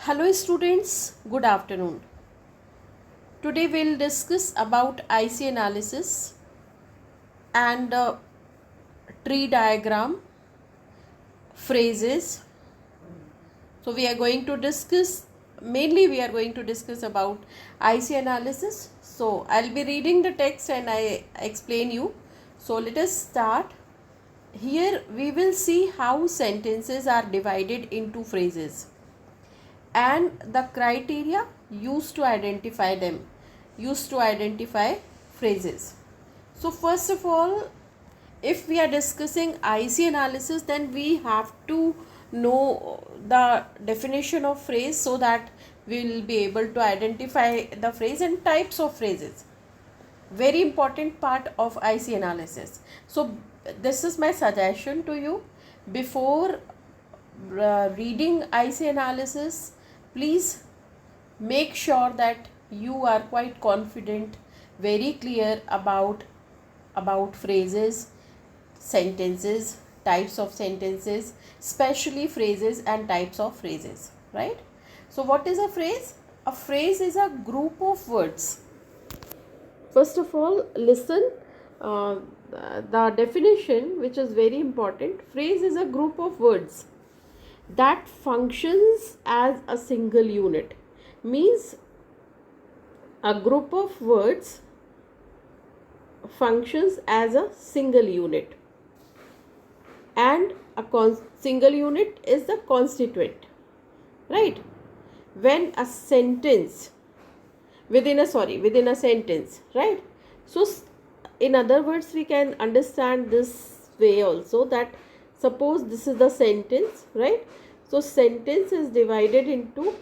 Hello students, good afternoon. Today we'll discuss about IC analysis and tree diagram, phrases. So we are going to discuss about IC analysis. So I'll be reading the text and I explain you. So let us start. Here we will see how sentences are divided into phrases and the criteria used to identify them, used to identify phrases. So first of all, if we are discussing IC analysis, then we have to know the definition of phrase so that we will be able to identify the phrase and types of phrases. Very important part of IC analysis. So this is my suggestion to you. Before reading IC analysis, please make sure that you are quite confident, very clear about phrases, sentences, types of sentences, especially phrases and types of phrases, right? So what is a phrase? A phrase is a group of words. First of all, listen uh, the definition, which is very important. Phrase is a group of words that functions as a single unit. Means a group of words functions as a single unit, and a single unit is the constituent, right? When a sentence within a sentence, right? So in other words, we can understand this way also, that suppose this is the sentence, right? So sentence is divided into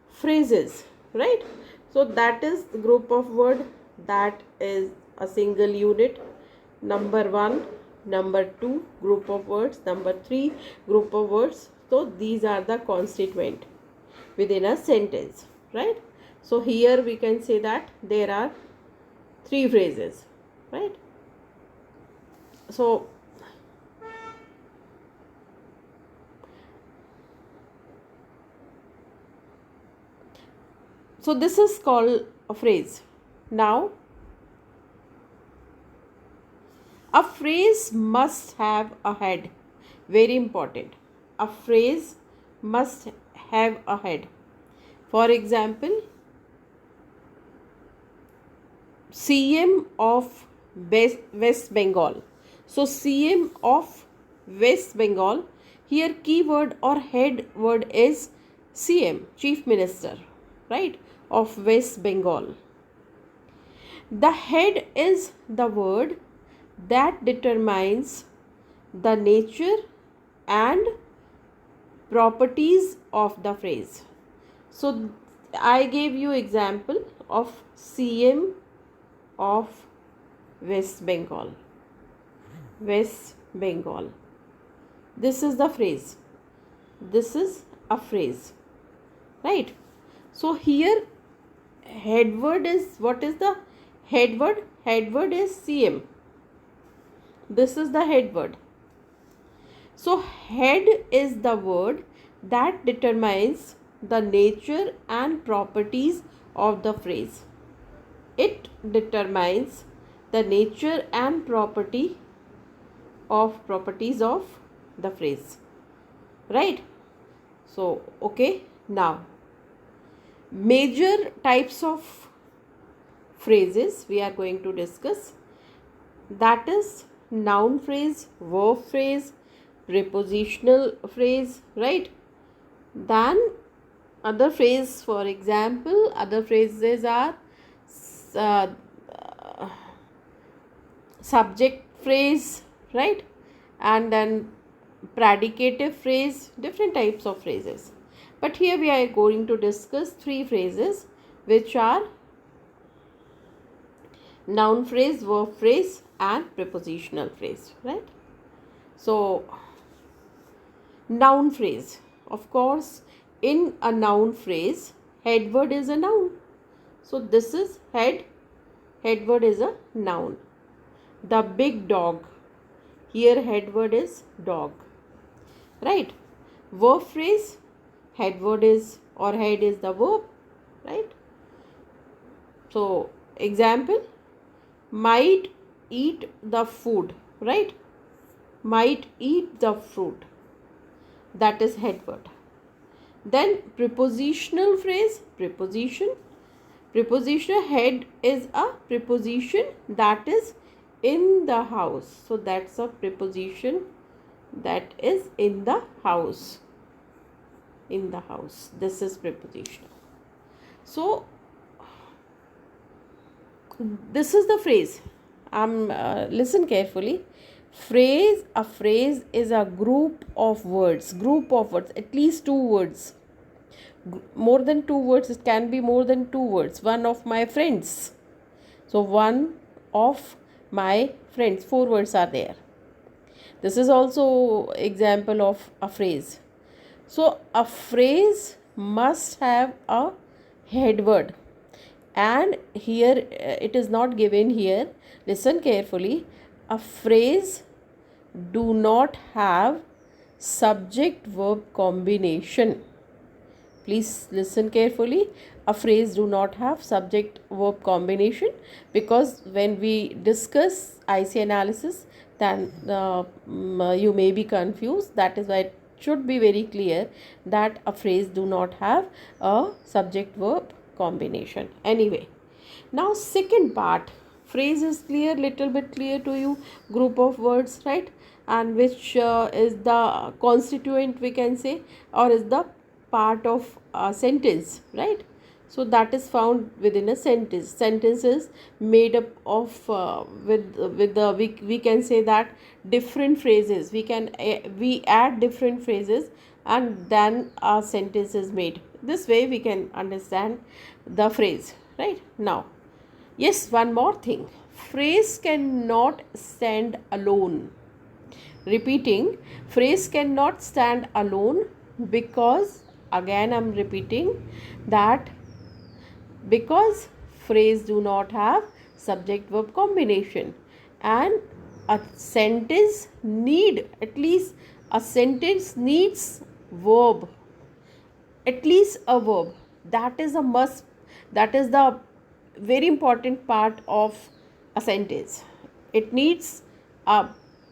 phrases, right? So that is the group of word that is a single unit. Number 1, number 2 group of words, number 3 group of words. So these are the constituent within a sentence, right? So here we can say that there are 3 phrases, right? So this is called a phrase. Now a phrase must have a head. Very important. A phrase must have a head. For example, CM of West Bengal. So CM of West Bengal. Here keyword or head word is CM, Chief Minister, right, of West Bengal. The head is the word that determines the nature and properties of the phrase. So I gave you example of CM of West Bengal. West Bengal. This is the phrase. This is a phrase, right? So here head word is, what is the head word? Head word is CM. This is the head word. So head is the word that determines the nature and properties of the phrase. It determines the nature and properties of the phrase, right? So okay, now major types of phrases we are going to discuss, that is noun phrase, verb phrase, prepositional phrase, right? Then other phrase, for example, other phrases are uh, subject phrase, right? And then predicative phrase, different types of phrases. But here we are going to discuss 3 phrases, which are noun phrase, verb phrase and prepositional phrase, right? So noun phrase, of course, in a noun phrase, head word is a noun. So this is head word is a noun. The big dog, here head word is dog, right? Verb phrase, head word is or head is the verb, right? So example, might eat the food, right? Might eat the fruit, that is head word. Then prepositional phrase, prepositional head is a preposition that is in the house, so that's a preposition that is in the house, this is prepositional. So this is the phrase. Listen carefully. A phrase is a group of words, at least two words. More than two words, it can be more than two words. One of my friends. So one of my friends, four words are there. This is also example of a phrase. So a phrase must have a head word, and here it is not given here. Listen carefully. A phrase do not have subject verb combination. Please listen carefully. A phrase do not have subject verb combination, because when we discuss IC analysis, then you may be confused. That is why it should be very clear that a phrase do not have a subject verb combination. Anyway, now second part, phrase is clear, little bit clear to you, group of words, right? And which is the constituent, we can say, or is the part of a sentence, right? So that is found within a sentence. Sentence is made up of we can say that different phrases. We add different phrases and then a sentence is made. This way we can understand the phrase, right? Now, yes, one more thing. Phrase cannot stand alone. Repeating, phrase cannot stand alone because, again I'm repeating that, because phrase do not have subject verb combination, and a sentence needs verb, at least a verb. That is a must, that is the very important part of a sentence. It needs a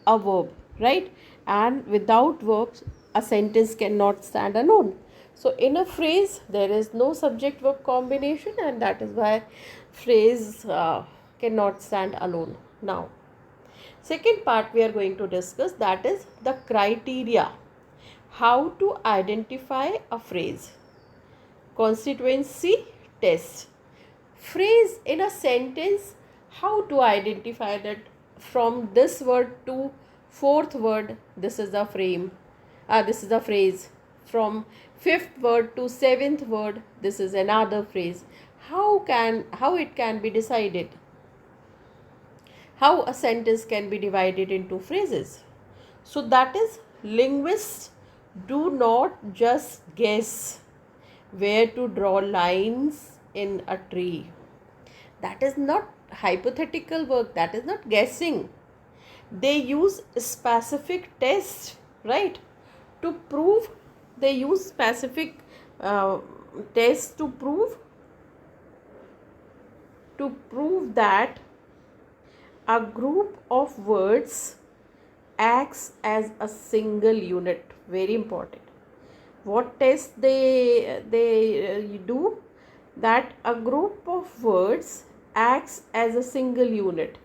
verb, right? And without verbs a sentence cannot stand alone. So in a phrase there is no subject verb combination, and that is why phrase cannot stand alone. Now, second part we are going to discuss, that is the criteria, how to identify a phrase. Constituency test. Phrase in a sentence, how to identify that from this word to fourth word, this is the phrase. From fifth word to seventh word, this is another phrase. How it can be decided? How a sentence can be divided into phrases? So that is, linguists do not just guess where to draw lines in a tree. That is not hypothetical work, that is not guessing. They use specific tests, right? To prove, they use specific tests to prove that a group of words acts as a single unit. Very important. What test they do? That a group of words acts as a single unit.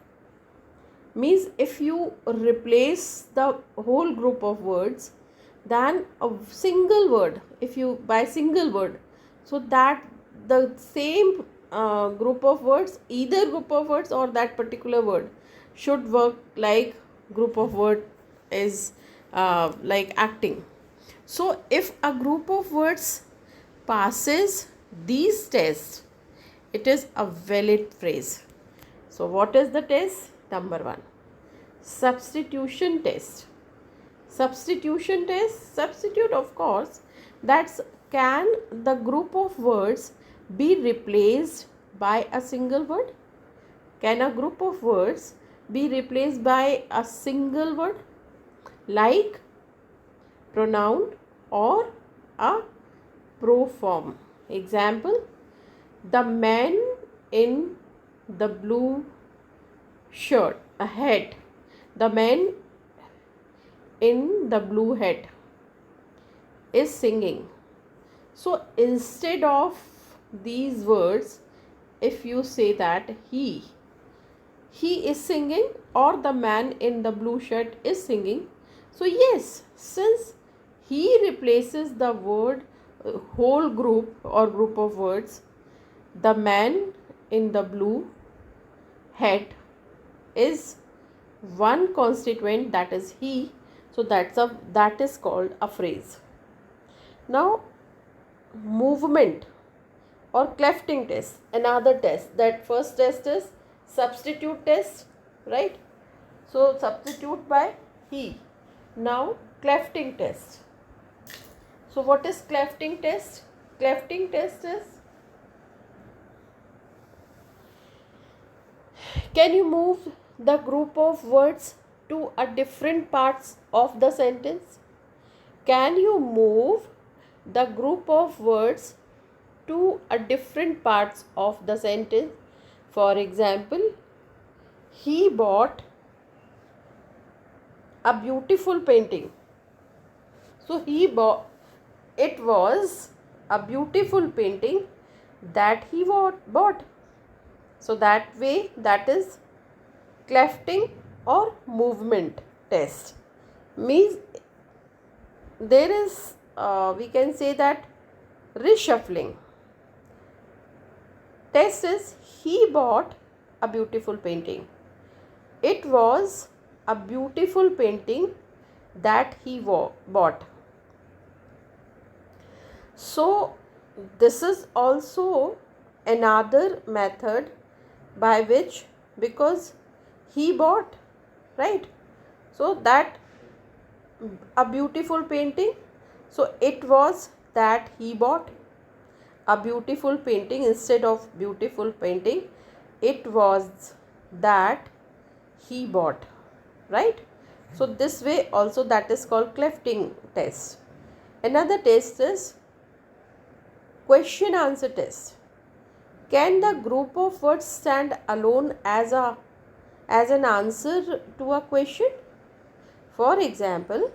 Means if you replace the whole group of words, then a single word, if you by single word, so that the same group of words, either group of words or that particular word, should work like group of word is like acting. So if a group of words passes these tests, it is a valid phrase. So what is the test? Number one, substitution test. Substitution test, substitute, of course, that's, can the group of words be replaced by a single word? Can a group of words be replaced by a single word, like pronoun or a proof form. Example, the man in the blue shirt, a hat. The man in the blue hat is singing. So instead of these words, if you say that he is singing or the man in the blue shirt is singing, so yes, since he replaces the word whole group or group of words, the man in the blue hat is one constituent, that is he. So that is called a phrase. Now movement or clefting test, another test. That first test is substitute test, right? So substitute by he. Now clefting test. So what is clefting test? Clefting test is, can you move the group of words to a different parts of the sentence? Can you move the group of words to a different parts of the sentence? For example, he bought a beautiful painting. So it was a beautiful painting that he bought. So that way, that is clefting or movement test. Means there is, we can say that reshuffling. Test is, he bought a beautiful painting. It was a beautiful painting that he bought. So this is also another method by which, because he bought, right? So that a beautiful painting, so it was that he bought a beautiful painting. Instead of beautiful painting, it was that he bought, right? So this way also, that is called clefting test. Another test is question answer test. Can the group of words stand alone as an answer to a question? For example,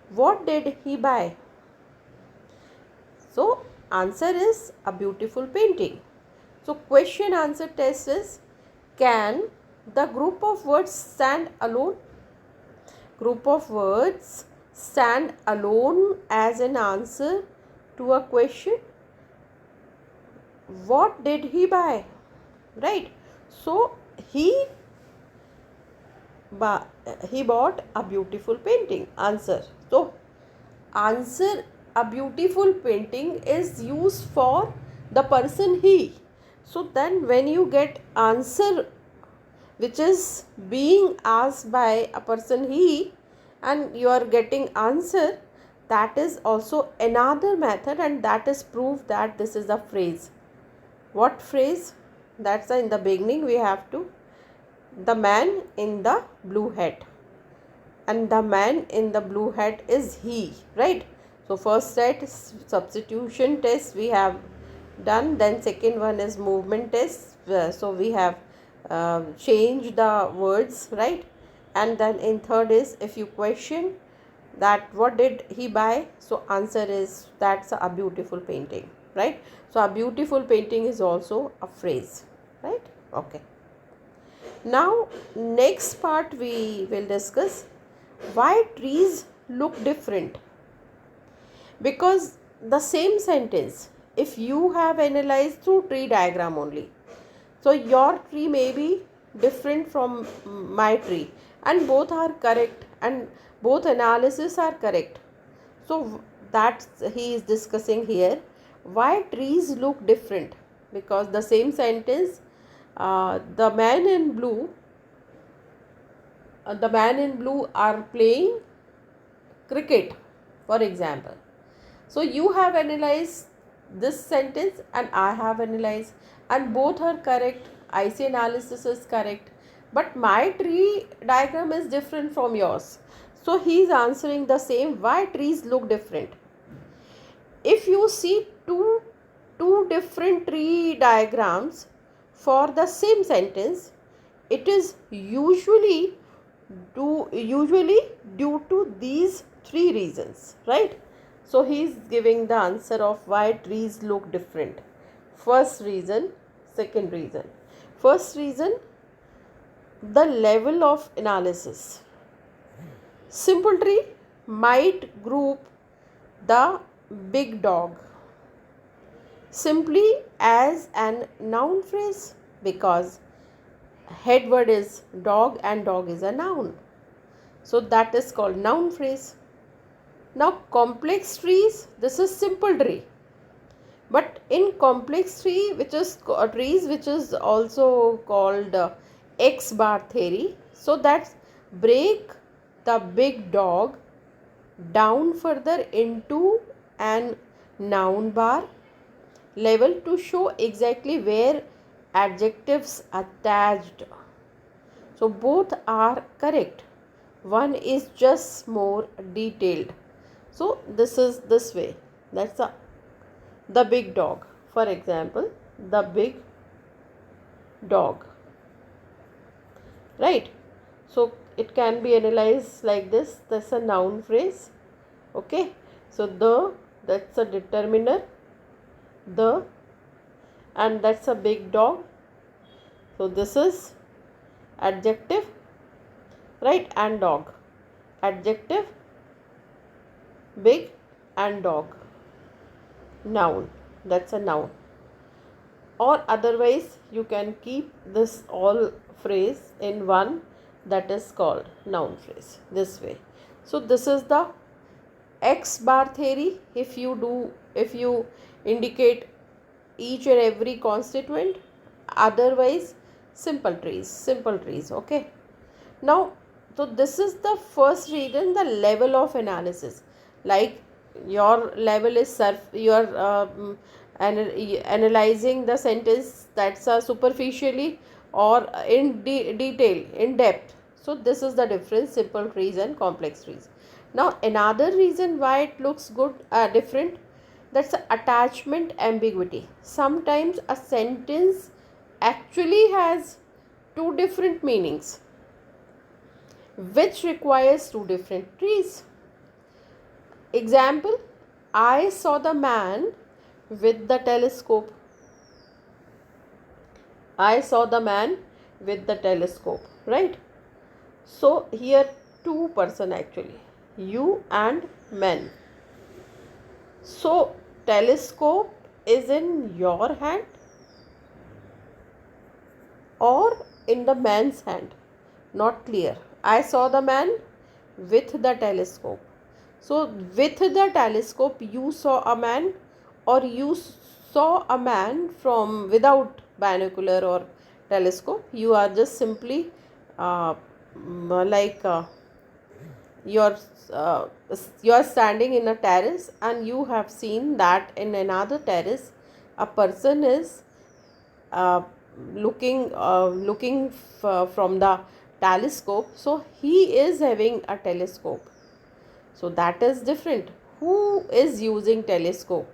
what did he buy? So answer is a beautiful painting. So question answer test is, can the group of words stand alone? Group of words stand alone as an answer to a question. What did he buy? Right? So he bought a beautiful painting. Answer. So answer, a beautiful painting, is used for the person he. So then when you get answer which is being asked by a person he and you are getting answer, that is also another method, and that is proof that this is a phrase. What phrase? That's in the beginning we have to, the man in the blue hat, and the man in the blue hat is he, right? So first set substitution test we have done, then second one is movement test. So we have changed the words, right? And then in third is, if you question that what did he buy, so answer is, that's a beautiful painting, right? So a beautiful painting is also a phrase, right? Okay. Now next part we will discuss why trees look different. Because the same sentence, if you have analyzed through tree diagram only, so your tree may be different from my tree, and both are correct, and both analysis are correct. So that he is discussing here, why trees look different. Because the same sentence, the man in blue are playing cricket, for example. So you have analyzed this sentence and I have analyzed, and both are correct. IC analysis is correct, but my tree diagram is different from yours. So he is answering the same, why trees look different. If you see two different tree diagrams for the same sentence, it is usually due to these three reasons, right? So he is giving the answer of why trees look different. First reason, second reason. First reason, the level of analysis. Simple tree might group the big dog simply as an noun phrase because head word is dog and dog is a noun. So that is called noun phrase. Now complex trees, this is simple tree. But in complex tree, which is trees which is also called X bar theory, so that break the big dog down further into an noun bar level to show exactly where adjectives attached. So both are correct. One is just more detailed. So this is this way. That's the big dog. For example, the big dog. Right? So it can be analyzed like this. That's a noun phrase. Okay. So that's a determiner. The, and that's a big dog. So this is adjective, right? And dog. Adjective, big, and dog. Noun. That's a noun. Or otherwise you can keep this all phrase in one, that is called noun phrase, this way. So this is the X bar theory. If you indicate each and every constituent, otherwise simple trees. Okay. Now, so this is the first reason, the level of analysis. Like your level is analyzing the sentence, that's superficially or in detail, in depth. So this is the difference, simple trees and complex trees. Now another reason why it looks good different, that's attachment ambiguity. Sometimes a sentence actually has two different meanings, which requires two different trees. Example, I saw the man with the telescope. I saw the man with the telescope, right? So here two person actually, you and man. So telescope is in your hand or in the man's hand? Not clear. I saw the man with the telescope. So with the telescope you saw a man, or you saw a man from without binocular or telescope? You are just simply like you are standing in a terrace and you have seen that in another terrace a person is uh, looking from the telescope, so he is having a telescope. So that is different. Who is using telescope,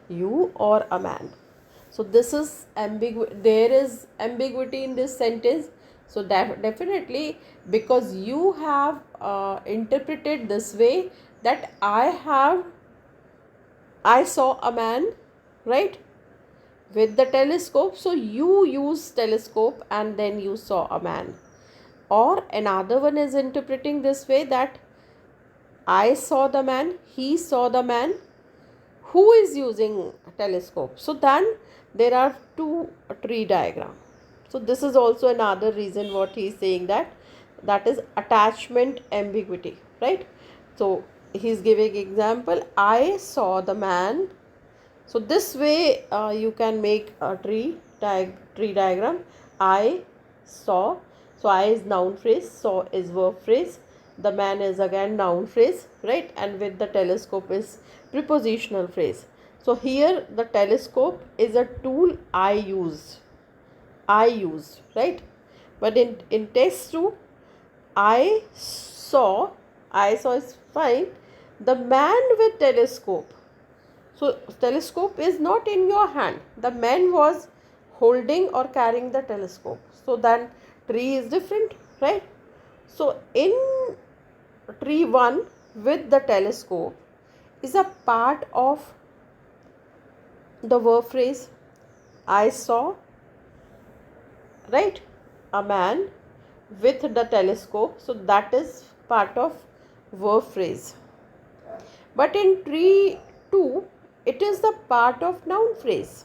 you or a man? So this is there is ambiguity in this sentence. So definitely, because you have interpreted this way, that I saw a man, right, with the telescope. So you use telescope and then you saw a man. Or another one is interpreting this way, that I saw the man, he saw the man. Who is using telescope? So then there are two tree diagram. So this is also another reason what he is saying, that is attachment ambiguity, right? So he is giving example, I saw the man. So this way you can make a tree diagram. I saw. So I is noun phrase, saw is verb phrase, the man is again noun phrase, right? And with the telescope is prepositional phrase. So here the telescope is a tool I use, right? But in test 2, I saw is fine, the man with telescope. So telescope is not in your hand. The man was holding or carrying the telescope. So then tree is different, right? So in tree 1 with the telescope is a part of the verb phrase I saw, right? A man with the telescope. So that is part of verb phrase. But in tree 2, it is the part of noun phrase,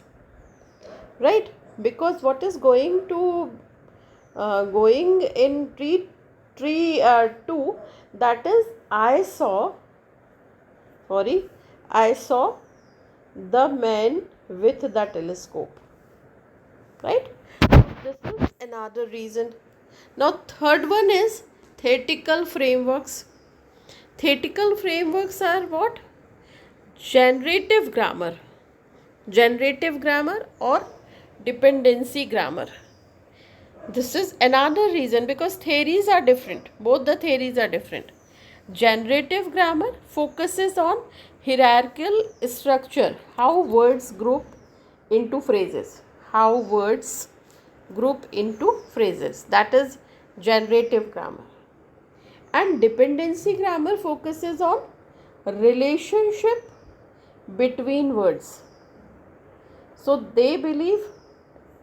right? Because what is going in tree 2, that is I saw the man with the telescope, right? This is another reason. Now third one is theoretical frameworks. Theoretical frameworks are what? Generative grammar or dependency grammar. This is another reason, because theories are different. Both the theories are different. Generative grammar focuses on hierarchical structure, how words group into phrases. That is generative grammar. And dependency grammar focuses on relationship between words. So they believe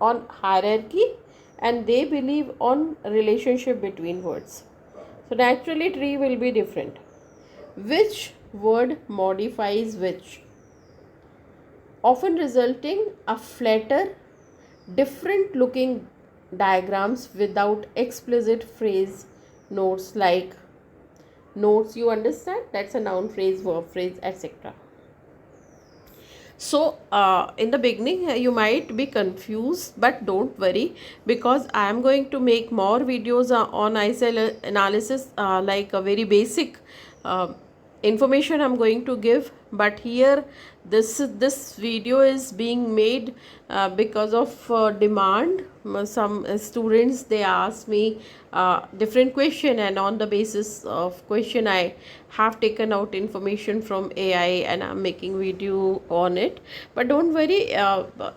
on hierarchy and they believe on relationship between words. So naturally tree will be different. Which word modifies which, often resulting a flatter, different looking diagrams without explicit phrase notes, like notes, you understand, that's a noun phrase, verb phrase, etc. So in the beginning you might be confused, but don't worry, because I am going to make more videos on ICL analysis, like a very basic information I'm going to give. But here this video is being made because of demand. Some students, they asked me different question, and on the basis of question I have taken out information from AI and I'm making video on it. But don't worry,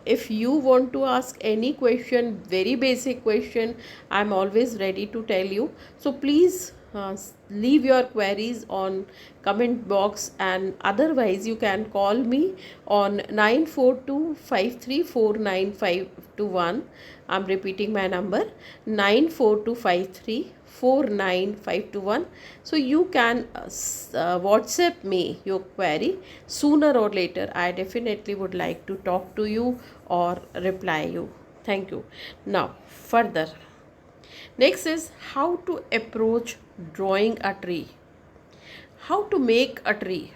if you want to ask any question, very basic question, I'm always ready to tell you. So please leave your queries on comment box, and otherwise you can call me on 9425349521. I'm repeating my number, 9425349521. So you can WhatsApp me your query. Sooner or later I definitely would like to talk to you or reply you. Thank you. Now further, next is how to approach drawing a tree. How to make a tree.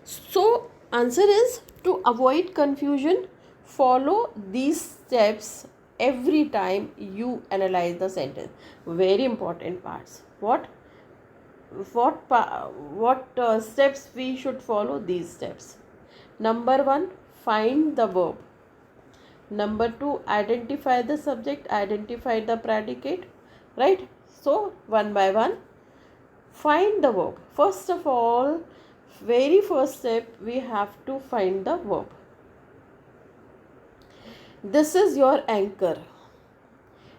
So answer is, to avoid confusion, follow these steps every time you analyze the sentence. Very important parts. What steps we should follow? These steps. Number 1, find the verb. Number 2, identify the subject, identify the predicate, right? So one by one, find the verb. First of all, very first step, we have to find the verb. This is your anchor.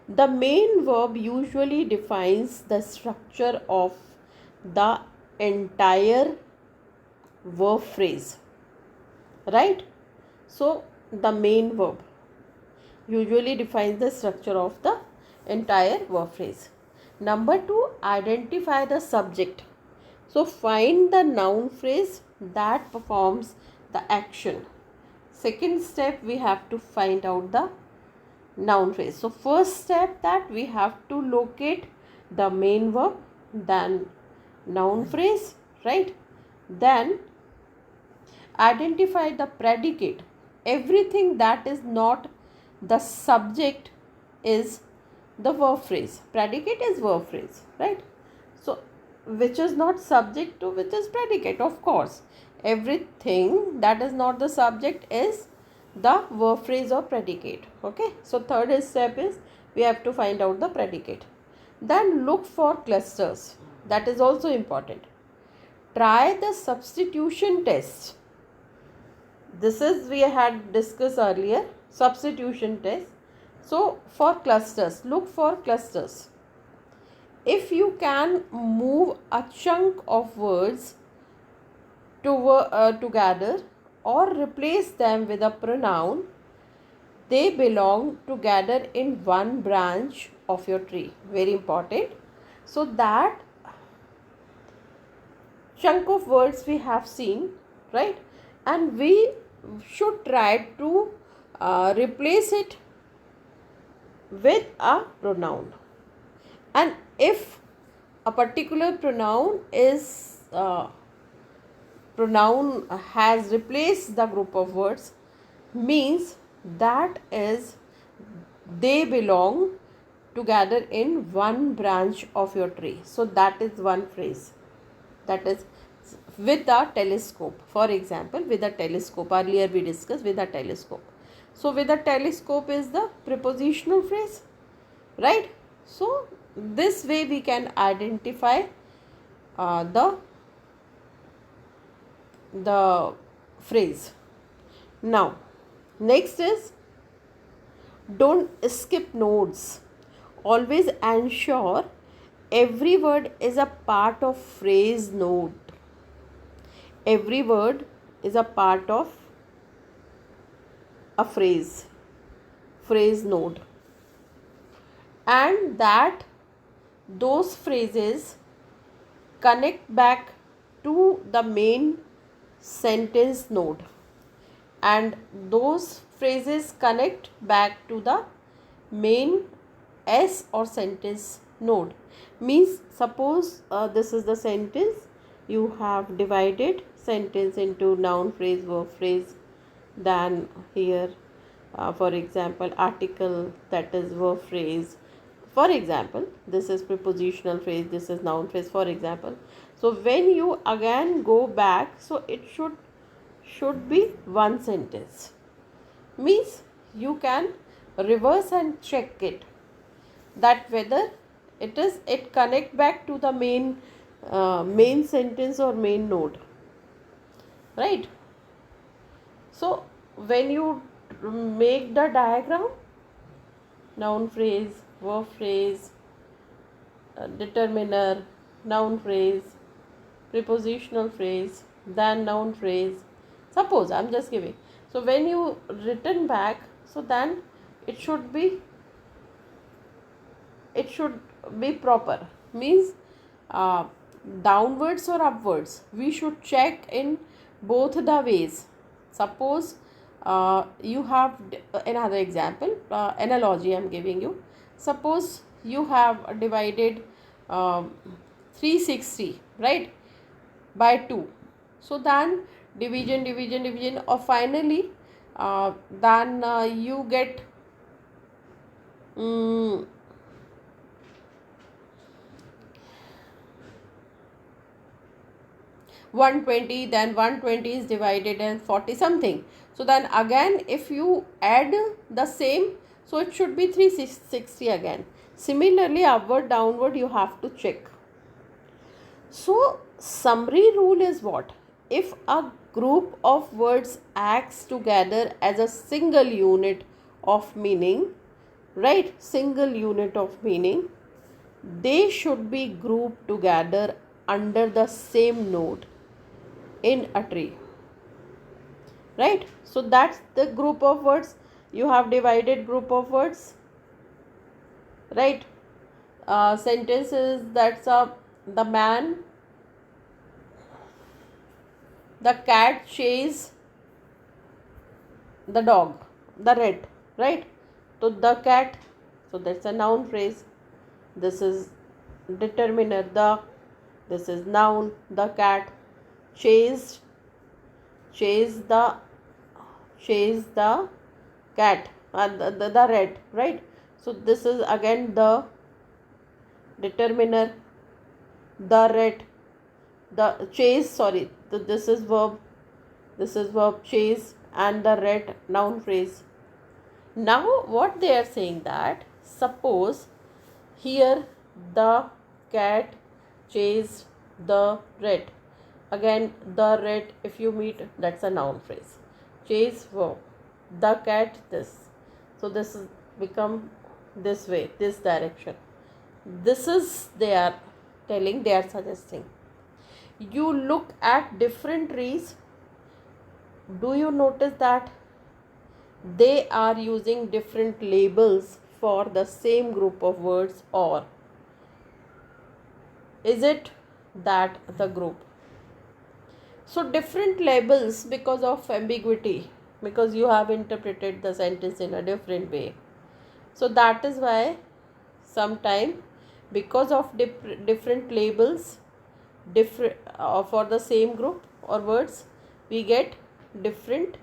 The main verb usually defines the structure of the entire verb phrase, right? So the main verb usually defines the structure of the entire verb phrase. Number 2, identify the subject. So find the noun phrase that performs the action. Second step, we have to find out the noun phrase. So first step, that we have to locate the main verb, then noun phrase, right? Then identify the predicate. Everything that is not the subject is the verb phrase. Predicate is verb phrase, right? So which is not subject to which is predicate, of course. Everything that is not the subject is the verb phrase or predicate. Okay, so third step is we have to find out the predicate. Then look for clusters. That is also important. Try the substitution test. This is we had discussed earlier, substitution test. So for clusters, look for clusters. If you can move a chunk of words together or replace them with a pronoun, they belong together in one branch of your tree. Very important. So that chunk of words we have seen, right? And we should try to replace it with a pronoun. And if a particular pronoun has replaced the group of words, means that is they belong together in one branch of your tree. So that is one phrase. That is with a telescope. For example, with a telescope. Earlier we discussed with a telescope. So with a telescope is the prepositional phrase, right? So this way we can identify the phrase. Now next is, don't skip nodes. Always ensure every word is a part of phrase node. Every word is a part of a phrase node, and that those phrases connect back to the main sentence node, and those phrases connect back to the main S or sentence node. Means suppose this is the sentence, you have divided sentence into noun phrase, verb phrase, then here for example article, that is verb phrase. For example, this is prepositional phrase, this is noun phrase, for example. So when you again go back, so it should be one sentence. Means you can reverse and check it, that whether it connect back to the main sentence or main node, right? So when you make the diagram, noun phrase, verb phrase, determiner, noun phrase, prepositional phrase, then noun phrase. Suppose I'm just giving. So when you return back, so then it should be proper. Means downwards or upwards, we should check in both the ways. Suppose you have another example, analogy I'm giving you. Suppose you have divided 360, right, by 2. So then division, or finally then you get 120, then 120 is divided and 40 something. So then again if you add the same, so it should be 360 again. Similarly upward downward you have to check. So summary rule is what? If a group of words acts together as a single unit of meaning, right, single unit of meaning, they should be grouped together under the same node in a tree, right? So that's the group of words. You have divided group of words, right? Sentences, that's the man, the cat chase the dog, the rat, right? So the cat, so that's a noun phrase. This is determiner, the, this is noun, the cat chased the cat, the rat, right? So this is again the determiner, the rat, the chase, sorry, this is verb chase, and the rat, noun phrase. Now what they are saying, that suppose here the cat chased the rat, again the rat, if you meet, that's a noun phrase. chase verb. The cat this. So this is become this way, this direction. This is they are telling, they are suggesting. You look at different trees. Do you notice that they are using different labels for the same group of words, or is it that the group? So different labels because of ambiguity, because you have interpreted the sentence in a different way. So that is why sometime, because of different labels, different for the same group or words, we get different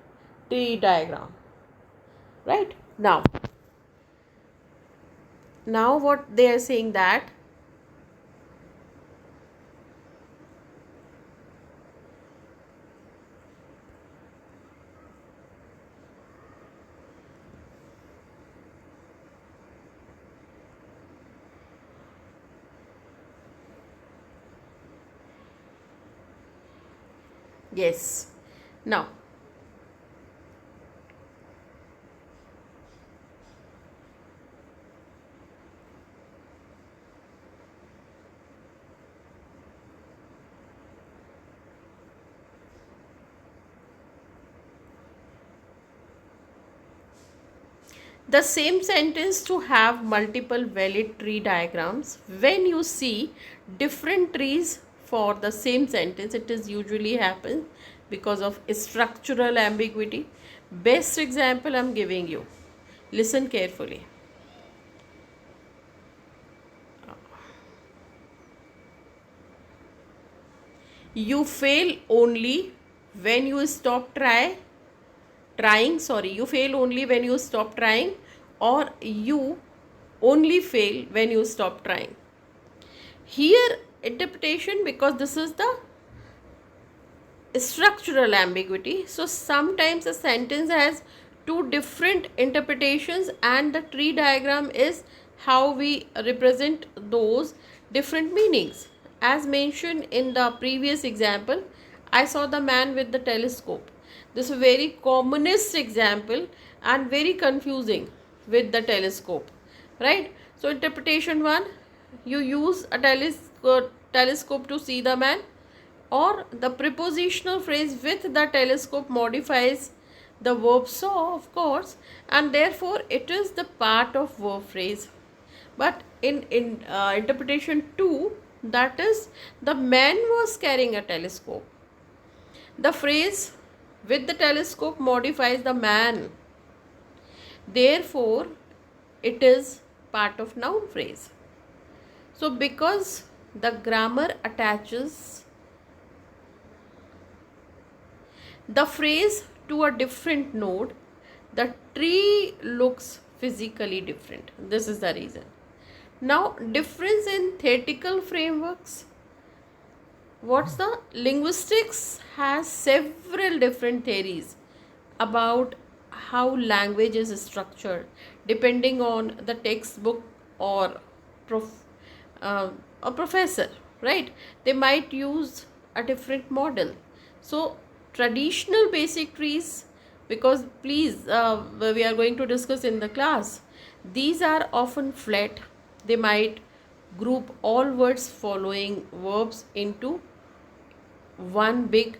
tree diagram. Right? Now what they are saying that yes. Now the same sentence to have multiple valid tree diagrams. When you see different trees for the same sentence, it is usually happens because of structural ambiguity. Best example I'm giving you. Listen carefully. You fail only when you stop trying. You fail only when you stop trying, or you only fail when you stop trying. Here interpretation, because this is the structural ambiguity, so sometimes a sentence has two different interpretations, and the tree diagram is how we represent those different meanings. As mentioned in the previous example, I saw the man with the telescope. This is a very commonest example and very confusing with the telescope, right? So interpretation 1, you use a telescope to see the man, or the prepositional phrase with the telescope modifies the verb saw, of course, and therefore it is the part of verb phrase. But in interpretation 2, that is, the man was carrying a telescope, the phrase with the telescope modifies the man, therefore it is part of noun phrase. So because the grammar attaches the phrase to a different node, the tree looks physically different. This is the reason. Now, difference in theoretical frameworks. What's the linguistics has several different theories about how language is structured depending on the textbook or a professor, right? They might use a different model. So traditional basic trees, because please we are going to discuss in the class, these are often flat. They might group all words following verbs into one big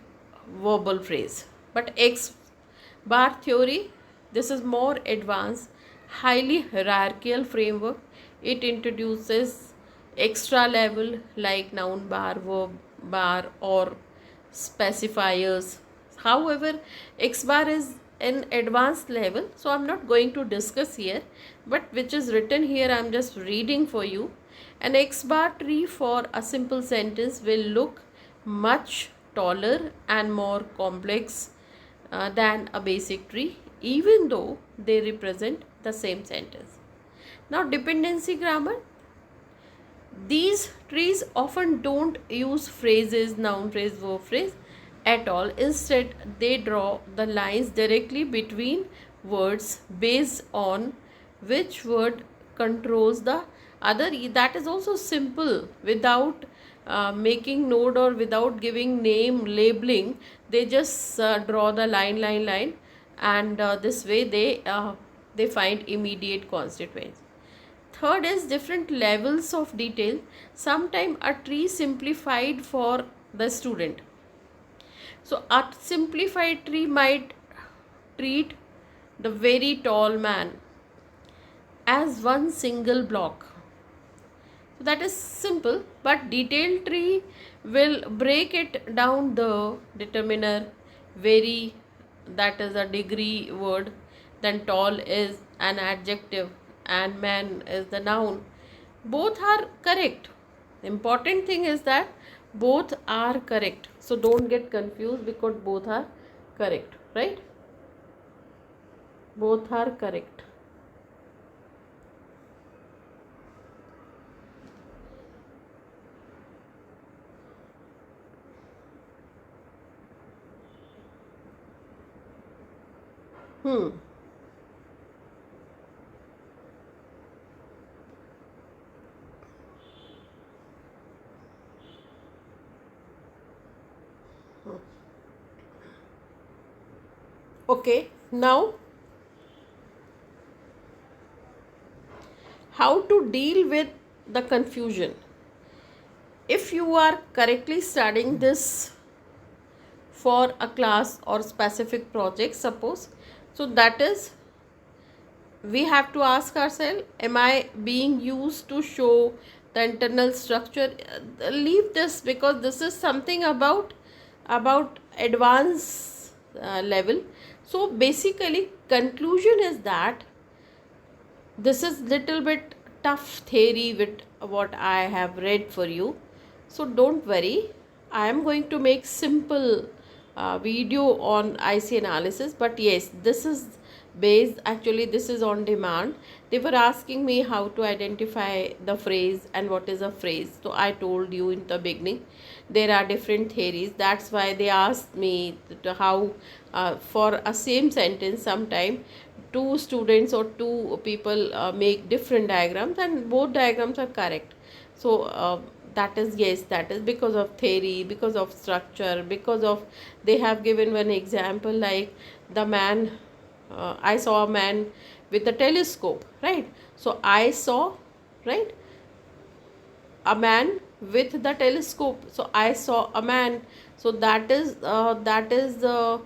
verbal phrase. But X bar theory, this is more advanced, highly hierarchical framework. It introduces extra level like noun bar, verb bar, or specifiers. However, X bar is an advanced level, so I'm not going to discuss here, but which is written here, I'm just reading for you. An X bar tree for a simple sentence will look much taller and more complex than a basic tree, even though they represent the same sentence. Now, dependency grammar. These trees often don't use phrases, noun phrase, verb phrase at all. Instead, they draw the lines directly between words based on which word controls the other. That is also simple, without making node or without giving name labeling. They just draw the line. and this way they find immediate consequence. Third is different levels of detail. Sometimes a tree simplified for the student. So a simplified tree might treat the very tall man as one single block. So that is simple, but detailed tree will break it down the determiner very, that is a degree word, then tall is an adjective and man is the noun. Both are correct. The important thing is that both are correct. So don't get confused because both are correct, right? Both are correct. Hmm. Okay, now how to deal with the confusion. If you are correctly studying this for a class or specific project, suppose, so that is, we have to ask ourselves, am I being used to show the internal structure? Leave this, because this is something about advanced level. So basically conclusion is that this is little bit tough theory with what I have read for you. So don't worry, I am going to make simple video on IC analysis. But yes, this is based, actually this is on demand. They were asking me how to identify the phrase and what is a phrase. So I told you in the beginning there are different theories. That's why they asked me to how for a same sentence sometime two students or two people make different diagrams and both diagrams are correct. So that is, yes, that is because of theory, because of structure, because of, they have given one example like the man, I saw a man with a telescope, right? So I saw, right, a man with the telescope, so I saw a man. So that is the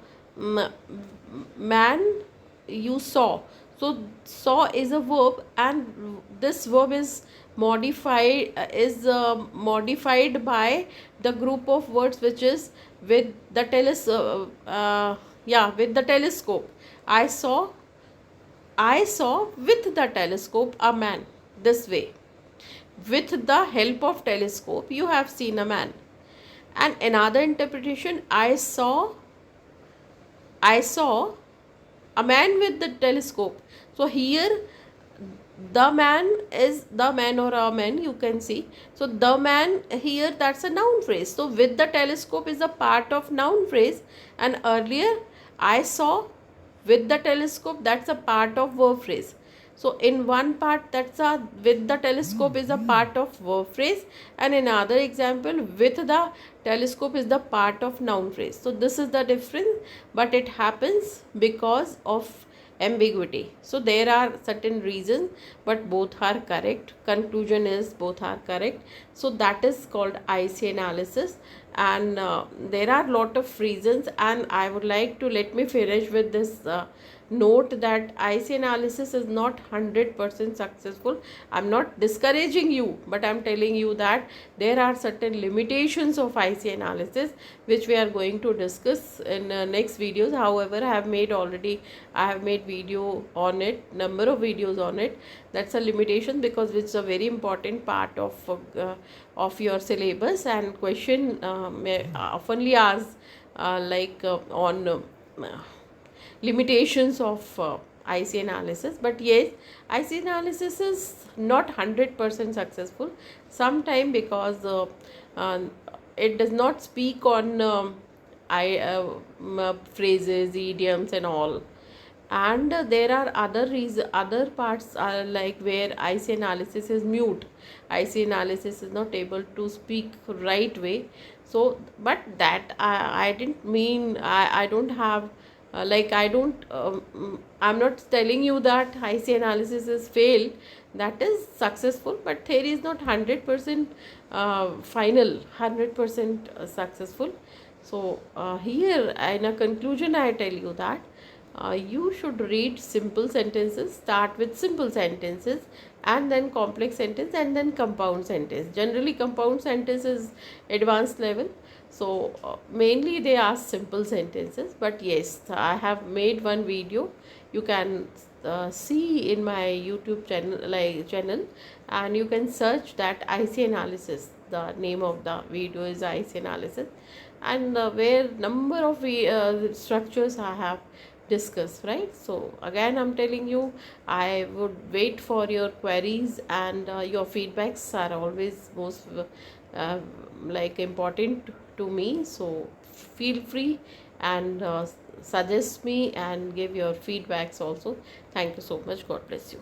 man you saw. So saw is a verb, and this verb is modified by the group of words which is with the with the telescope. I saw with the telescope a man. This way, with the help of telescope you have seen a man. And another interpretation, I saw a man with the telescope. So here the man is the man or a man, you can see. So the man here, that's a noun phrase. So with the telescope is a part of noun phrase, and earlier I saw with the telescope, that's a part of verb phrase. So in one part, that's a with the telescope is a part of verb phrase, and in another example with the telescope is the part of noun phrase. So this is the difference, but it happens because of ambiguity. So there are certain reasons, but both are correct. Conclusion is both are correct. So that is called IC analysis. And there are lot of reasons, and I would like to, let me finish with this note that IC analysis is not 100% successful. I'm not discouraging you, but I'm telling you that there are certain limitations of IC analysis which we are going to discuss in next videos. However, I have made video on it, number of videos on it. That's a limitation because it's a very important part of your syllabus, and question oftenly asked on limitations of IC analysis. But yes, IC analysis is not 100% successful sometime because uh, it does not speak on phrases, idioms and all. And there are other parts like where IC analysis is mute. IC analysis is not able to speak right way. So but that I didn't mean, I don't have like I don't I'm not telling you that IC analysis is failed, that is successful, but theory is not 100% final, 100% successful. So here in a conclusion I tell you that you should read simple sentences, start with simple sentences, and then complex sentence, and then compound sentence. Generally compound sentence is advanced level, so mainly they ask simple sentences. But yes, I have made one video, you can see in my YouTube channel, and you can search that IC analysis. The name of the video is IC analysis, and where number of structures I have discussed, right? So again I'm telling you, I would wait for your queries, and your feedbacks are always most uh, like important to me. So feel free and suggest me and give your feedbacks also. Thank you so much. God bless you.